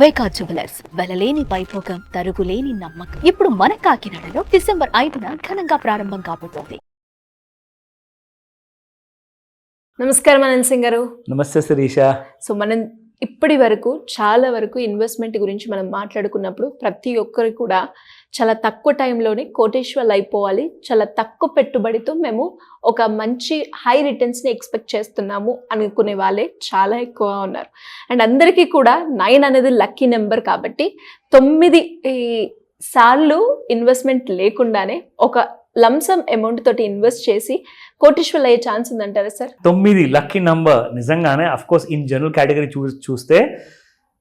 వైకా jewellers వెలలేని Vaibhogam తరుగులేని నమ్మకం. ఇప్పుడు మన కాకినాడలో డిసెంబర్ 5న ఘనంగా ప్రారంభం కాబోతోంది. నమస్కారం అనంత్ సింగ్ గారు. నమస్తే శిరీష. సో మనం ఇప్పటి వరకు చాలా వరకు ఇన్వెస్ట్మెంట్ గురించి మనం మాట్లాడుకున్నప్పుడు ప్రతి ఒక్కరు కూడా చాలా తక్కువ టైంలోనే కోటేశ్వర్లు అయిపోవాలి, చాలా తక్కువ పెట్టుబడితో మేము ఒక మంచి హై రిటర్న్స్ని ఎక్స్పెక్ట్ చేస్తున్నాము అనుకునే వాళ్ళే చాలా ఎక్కువ ఉన్నారు. అండ్ అందరికీ కూడా 9 అనేది లక్కీ నెంబర్ కాబట్టి 9 సార్లు ఇన్వెస్ట్మెంట్ లేకుండానే ఒక లంసమ్ అమౌంట్ తోటి ఇన్వెస్ట్ చేసి కోటేశ్వర్లు అయ్యే ఛాన్స్ ఉందంటారా సార్? 9 లక్కీ నంబర్ నిజంగానే of course in general category చూస్తే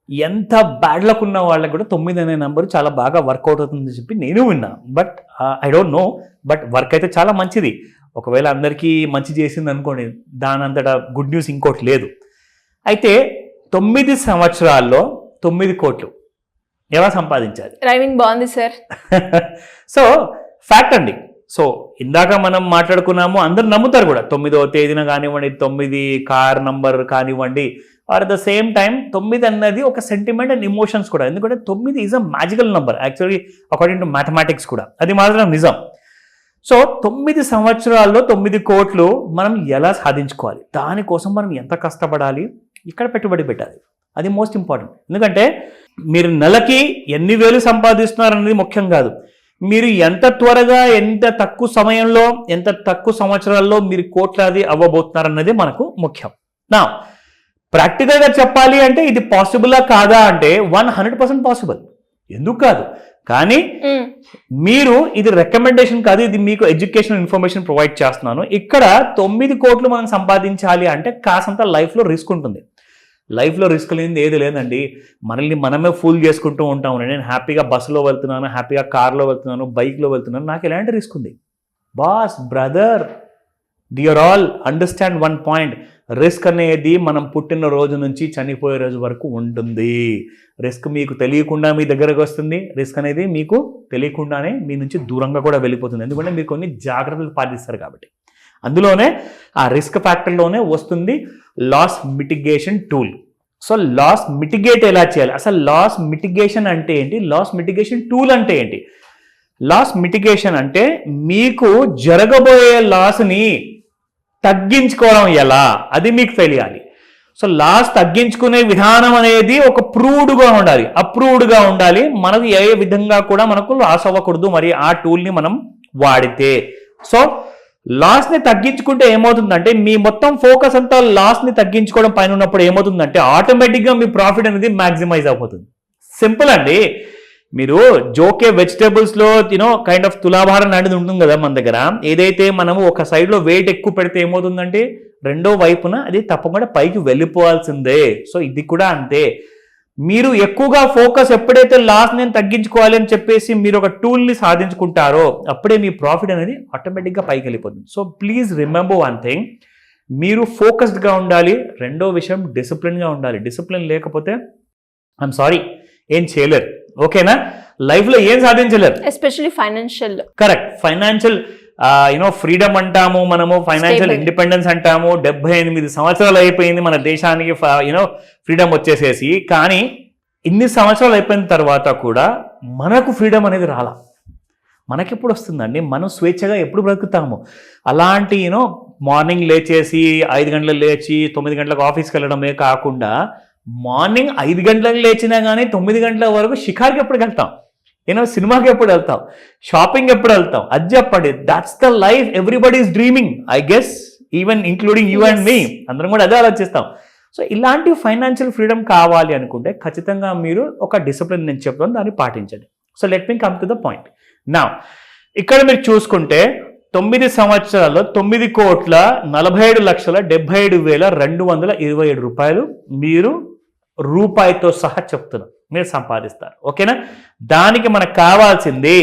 ఎంత బ్యాడ్ లక్ ఉన్న వాళ్ళకి కూడా 9 అనే నంబర్ చాలా బాగా వర్కౌట్ అవుతుందని చెప్పి నేను విన్నా. But I don't know, but work అయితే చాలా మంచిది. ఒకవేళ అందరికీ మంచి చేసింది అనుకోండి, దానంతటా గుడ్ న్యూస్ ఇంకోటి లేదు. అయితే 9 సంవత్సరాల్లో 9 కోట్లు ఎలా సంపాదించాలి? రైమింగ్ బాగుంది సార్. సో ఫ్యాక్ట్ అండి. సో ఇందాక మనం మాట్లాడుకున్నాము, అందరు నమ్ముతారు కూడా. 9వ తేదీన కానివ్వండి, 9 కార్ నంబర్ కానివ్వండి, or at the same time 9 అన్నది ఒక సెంటిమెంట్ అండ్ ఇమోషన్స్ కూడా. ఎందుకంటే 9 is a magical number actually according to mathematics కూడా. అది మాత్రం నిజం. సో 9 సంవత్సరాల్లో 9 కోట్లు మనం ఎలా సాధించుకోవాలి, దానికోసం మనం ఎంత కష్టపడాలి, ఇక్కడ పెట్టుబడి పెట్టాలి, అది మోస్ట్ ఇంపార్టెంట్. ఎందుకంటే మీరు నెలకి ఎన్ని వేలు సంపాదిస్తున్నారు అనేది ముఖ్యం కాదు, మీరు ఎంత త్వరగా, ఎంత తక్కువ సమయంలో, ఎంత తక్కువ సంవత్సరాల్లో మీరు కోట్లాది అవ్వబోతున్నారన్నది మనకు ముఖ్యం. నా ప్రాక్టికల్గా చెప్పాలి అంటే ఇది పాసిబులా కాదా అంటే 100% పాసిబుల్. ఎందుకు కాదు, కానీ మీరు ఇది రికమెండేషన్ కాదు, ఇది మీకు ఎడ్యుకేషనల్ ఇన్ఫర్మేషన్ ప్రొవైడ్ చేస్తున్నాను. ఇక్కడ 9 కోట్లు మనం సంపాదించాలి అంటే కాసంత లైఫ్లో రిస్క్ ఉంటుంది. లైఫ్లో రిస్క్ లేనిది ఏది లేదండి. మనల్ని మనమే ఫూల్ చేసుకుంటూ ఉంటాము. నేను హ్యాపీగా బస్సులో వెళ్తున్నాను, హ్యాపీగా కార్లో వెళ్తున్నాను, బైక్లో వెళ్తున్నాను, నాకు ఎలాంటి రిస్క్ ఉంది? Boss, brother, dear all, understand one point. Risk అనేది మనం పుట్టిన రోజు నుంచి చనిపోయే రోజు వరకు ఉంటుంది. రిస్క్ మీకు తెలియకుండా మీ దగ్గరకు వస్తుంది, రిస్క్ అనేది మీకు తెలియకుండానే మీ నుంచి దూరంగా కూడా వెళ్ళిపోతుంది. ఎందుకంటే మీరు కొన్ని జాగ్రత్తలు పాటిస్తారు కాబట్టి. అందులోనే ఆ రిస్క్ ఫ్యాక్టర్లోనే వస్తుంది loss mitigation tool. So loss mitigate ఎలా చేయాలి, అసలు లాస్ మిటిగేషన్ అంటే ఏంటి, లాస్ మిటిగేషన్ టూల్ అంటే ఏంటి? లాస్ మిటిగేషన్ అంటే మీకు జరగబోయే లాస్ని తగ్గించుకోవడం ఎలా, అది మీకు తెలియాలి. సో లాస్ తగ్గించుకునే విధానం అనేది ఒక ప్రూవ్డ్గా ఉండాలి, అప్రూవ్డ్గా ఉండాలి. మనకు ఏ విధంగా కూడా మనకు లాస్ అవ్వకూడదు మరి ఆ టూల్ని మనం వాడితే. సో లాస్ని తగ్గించుకుంటే ఏమవుతుందంటే మీ మొత్తం ఫోకస్ అంతా లాస్ని తగ్గించుకోవడం పైన ఉన్నప్పుడు ఏమవుతుందంటే ఆటోమేటిక్గా మీ ప్రాఫిట్ అనేది మ్యాక్సిమైజ్ అయిపోతుంది. సింపుల్ అండి. మీరు జోకే వెజిటేబుల్స్లో కైండ్ ఆఫ్ తులాభారం లాంటిది ఉంటుంది కదా మన దగ్గర. ఏదైతే మనము ఒక సైడ్లో వెయిట్ ఎక్కువ పెడితే ఏమవుతుందంటే రెండో వైపున అది తప్పకుండా పైకి వెళ్ళిపోవాల్సిందే. సో ఇది కూడా అంతే. మీరు ఎక్కువగా ఫోకస్ ఎప్పుడైతే లాస్ నేను తగ్గించుకోవాలి అని చెప్పేసి మీరు ఒక టూల్ని సాధించుకుంటారో అప్పుడే మీ ప్రాఫిట్ అనేది ఆటోమేటిక్గా పైకి వెళ్ళిపోతుంది. So please remember one thing, మీరు ఫోకస్డ్గా ఉండాలి. రెండో విషయం డిసిప్లిన్గా ఉండాలి. డిసిప్లిన్ లేకపోతే ఐఎమ్ సారీ ఏం చేయలేరు. ఓకేనా? లైఫ్లో ఏం సాధించలేరు, especially financial. Correct. Financial freedom అంటాము మనము, ఫైనాన్షియల్ ఇండిపెండెన్స్ అంటాము. 78 సంవత్సరాలు అయిపోయింది మన దేశానికి ఫ్రీడమ్ వచ్చేసేసి. కానీ ఇన్ని సంవత్సరాలు అయిపోయిన తర్వాత కూడా మనకు ఫ్రీడమ్ అనేది రాలా. మనకెప్పుడు వస్తుందండి? మనం స్వేచ్ఛగా ఎప్పుడు బ్రతుకుతాము? అలాంటి మార్నింగ్ లేచేసి 5 గంటలకు లేచి 9 గంటలకు ఆఫీస్కి వెళ్ళడమే కాకుండా మార్నింగ్ 5 గంటలకు లేచినా కానీ 9 గంటల వరకు షికార్కి ఎప్పుడు వెళ్తాం, సినిమాకి ఎప్పుడు వెళ్తాం, షాపింగ్ ఎప్పుడు వెళ్తాం, అది చెప్పండి. That's the life everybody is dreaming, I guess even including you and me. అందరం కూడా అదే ఆలోచిస్తాం. సో ఇలాంటి ఫైనాన్షియల్ ఫ్రీడమ్ కావాలి అనుకుంటే ఖచ్చితంగా మీరు ఒక డిసిప్లిన్ నేను చెప్తాను, దాన్ని పాటించండి. So let me come to the point. నా ఇక్కడ మీరు చూసుకుంటే 9 సంవత్సరాల్లో 9,47,77,227 రూపాయలు మీరు రూపాయితో సహా చెప్తున్నారు మీరు సంపాదిస్తారు. ఓకేనా? దానికి మనకు కావాల్సింది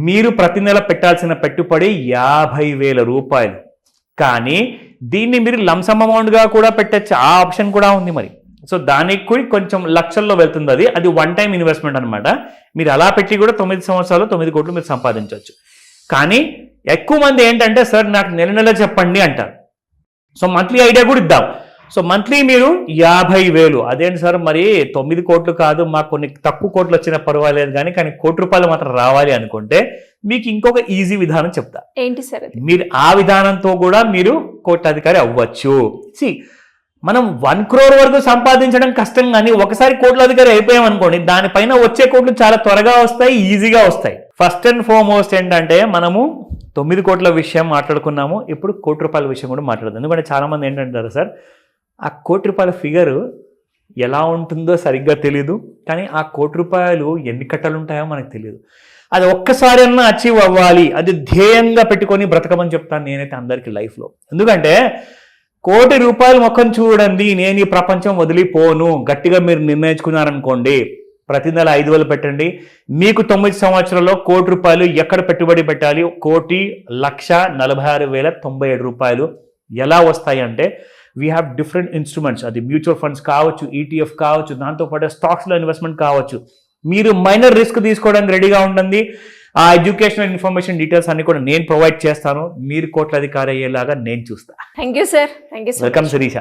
మీరు ప్రతి నెల పెట్టాల్సిన పెట్టుబడి 50,000 రూపాయలు. కానీ దీన్ని మీరు లంసమ్ అమౌంట్గా కూడా పెట్టచ్చు, ఆ ఆప్షన్ కూడా ఉంది మరి. సో దానికి కూడా కొంచెం లక్షల్లో వెళ్తుంది. అది వన్ టైం ఇన్వెస్ట్మెంట్ అనమాట. మీరు అలా పెట్టి కూడా 9 సంవత్సరాలు 9 కోట్లు మీరు సంపాదించవచ్చు. కానీ ఎక్కువ మంది ఏంటంటే సార్ నాకు నెల నెల చెప్పండి అంటారు. సో మంత్లీ ఐడియా కూడా ఇద్దాం. సో మంత్లీ మీరు 50,000, అదేంటి సార్ మరి 9 కోట్లు కాదు, మాకు కొన్ని తక్కువ కోట్లు వచ్చినా పర్వాలేదు కానీ కోటి రూపాయలు మాత్రం రావాలి అనుకుంటే మీకు ఇంకొక ఈజీ విధానం చెప్తా. ఏంటి సార్ అది? మీరు ఆ విధానంతో కూడా మీరు కోట్లాధికారి అవ్వచ్చు. మనం 1 crore వరకు సంపాదించడం కష్టం, కానీ ఒకసారి కోట్లాధికారి అయిపోయాం అనుకోండి, దానిపైన వచ్చే కోట్లు చాలా త్వరగా వస్తాయి, ఈజీగా వస్తాయి. ఫస్ట్ అండ్ ఫార్మోస్ట్ ఏంటంటే మనము 9 కోట్ల విషయం మాట్లాడుకున్నాము, ఇప్పుడు కోటి రూపాయల విషయం కూడా మాట్లాడదాం. ఎందుకంటే చాలా మంది ఏంటంటారు, సార్ ఆ కోటి రూపాయల ఫిగర్ ఎలా ఉంటుందో సరిగ్గా తెలియదు, కానీ ఆ కోటి రూపాయలు ఎన్ని కట్టలు ఉంటాయో మనకు తెలియదు. అది ఒక్కసారి అన్నా అచీవ్ అవ్వాలి, అది ధ్యేయంగా పెట్టుకొని బ్రతకమని చెప్తాను నేనైతే అందరికీ లైఫ్లో. ఎందుకంటే కోటి రూపాయల ముఖం చూడండి, నేను ఈ ప్రపంచం వదిలిపోను గట్టిగా మీరు నిర్ణయించుకున్నారనుకోండి, ప్రతి నెల 5,000 పెట్టండి, మీకు 9 సంవత్సరాల్లో కోటి రూపాయలు ఎక్కడ పెట్టుబడి పెట్టాలి, 1,46,097 రూపాయలు ఎలా వస్తాయి అంటే వీ హ్యావ్ డిఫరెంట్ ఇన్స్ట్రుమెంట్స్. అది మ్యూచువల్ ఫండ్స్ కావచ్చు, ETF కావచ్చు, దాంతోపాటు స్టాక్స్లో ఇన్వెస్ట్మెంట్ కావచ్చు. మీరు మైనర్ రిస్క్ తీసుకోవడానికి రెడీగా ఉంటుంది. ఆ ఎడ్యుకేషనల్ ఇన్ఫర్మేషన్ డీటెయిల్స్ అన్ని కూడా నేను ప్రొవైడ్ చేస్తాను. మీరు కోట్లాధికారి అయ్యేలాగా నేను చూస్తా. Thank you sir. Thank you. Welcome Sirisha.